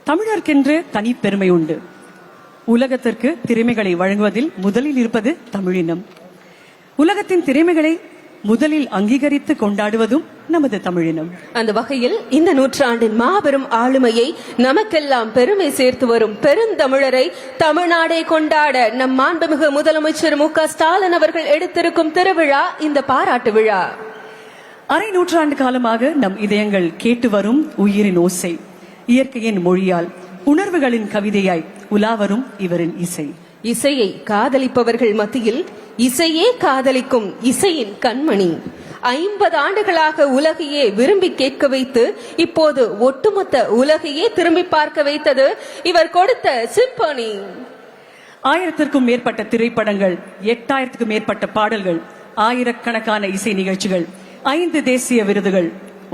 தமிழர்க்கென்று தனிப்பெருமை உண்டு. உலகத்திற்கு திறமைகளை வழங்குவதில் முதலில் இருப்பது தமிழினம். உலகத்தின் திறமைகளை முதலில் அங்கீகரித்து கொண்டாடுவதும் நமது தமிழினம். அந்த வகையில் இந்த நூற்றாண்டின் மாபெரும் ஆளுமையை நமக்கெல்லாம் பெருமை சேர்த்து வரும் பெருந்தமிழரை தமிழ்நாடே கொண்டாட நம் மாண்புமிகு முதலமைச்சர் மு.க. ஸ்டாலின் அவர்கள் எடுத்திருக்கும் திருவிழா இந்த பாராட்டு விழா. அரை நூற்றாண்டு காலமாக நம் இதயங்கள் கேட்டு வரும் உயிரின் ஓசை, இயற்கையின் மொழியால் உணர்வுகளின் கவிதையாய் உலாவரும் இவரின் இசை. இசையை காதலிப்பவர்கள் மத்தியில் இசையே காதலிக்கும் இசையின் கண்மணி. 50 ஆண்டுகளாக உலகையே விரும்பி கேட்க வைத்து இப்போது ஒட்டுமொத்த உலகையே திரும்பி பார்க்க வைத்தது இவர் கொடுத்த சிம்பனி. 1000க்கும் மேற்பட்ட திரைப்படங்கள், 8000க்கும் மேற்பட்ட பாடல்கள், ஆயிரக்கணக்கான இசை நிகழ்ச்சிகள், 5 தேசிய விருதுகள்.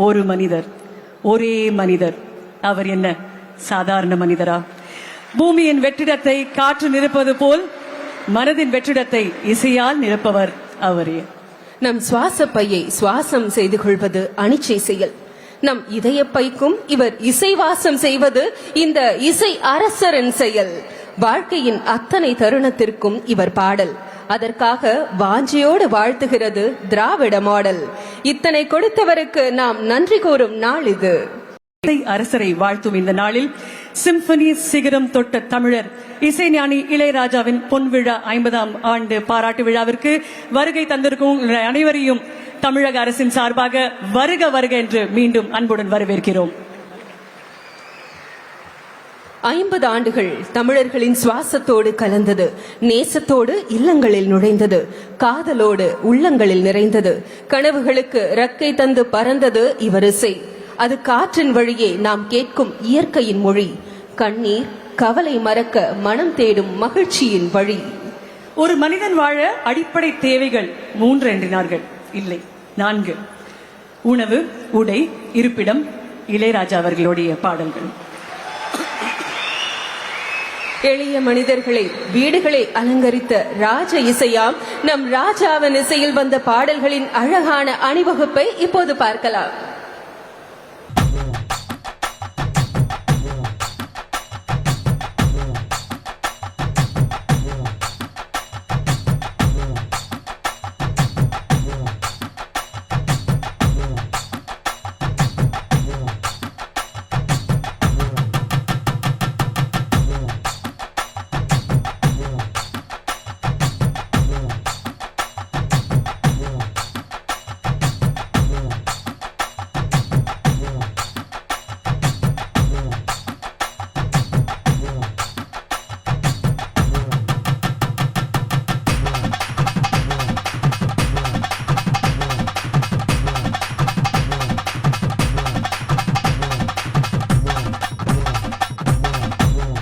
ஒரு மனிதர், ஒரே மனிதர். அவர் என்ன சாதாரண மனிதரா? பூமியின் வெற்றிடத்தை காற்று நிரப்பது போல் மனதின் வெற்றிடத்தை இசையால் நிரப்பவர் அவரே. நம் சுவாச பையை சுவாசம் செய்து கொள்வது அனிச்சை செயல். நம் இதய பைக்கும் இவர் இசைவாசம் செய்வது இந்த இசை அரசரின் செயல். வாழ்க்கையின் அத்தனை தருணத்திற்கும் இவர் பாடல். அதற்காக வாஞ்சியோடு வாழ்த்துகிறது திராவிட மாடல். இத்தனை கொடுத்தவருக்கு நாம் நன்றி கூறும் நாள் இது. அரசரை வாழ்த்தும் இந்த நாளில் சிம்பனி சிகரம் தொட்ட தமிழர் இசைஞானி இளையராஜாவின் பொன்விழா 50ஆம் ஆண்டு பாராட்டு விழாவிற்கு வருகை தந்திருக்கும் அனைவரையும் தமிழக அரசின் சார்பாக வருக வருக என்று மீண்டும் அன்புடன் வரவேற்கிறோம். 50 ஆண்டுகள் தமிழர்களின் சுவாசத்தோடு கலந்தது, நேசத்தோடு இல்லங்களில் நுழைந்தது, காதலோடு உள்ளங்களில் நிறைந்தது, கனவுகளுக்கு ரெக்கை தந்து பறந்தது இவர் இசை. அது காற்றின் வழியே நாம் கேட்கும் இயற்கையின் மொழி. கண்ணீர் கவலை மறக்க மனம் தேடும் மகிழ்ச்சியின் வழி. ஒரு மனிதன் வாழ அடிப்படை தேவைகள் 3 என்றினார்கள், இல்லை 4. உணவு, உடை, இருப்பிடம். இளையராஜா அவர்களுடைய பாடல்கள் எளிய மனிதர்களை வீடுகளை அலங்கரித்த ராஜ இசையாம். நம் ராஜாவின் இசையில் வந்த பாடல்களின் அழகான அணிவகுப்பை இப்போது பார்க்கலாம்.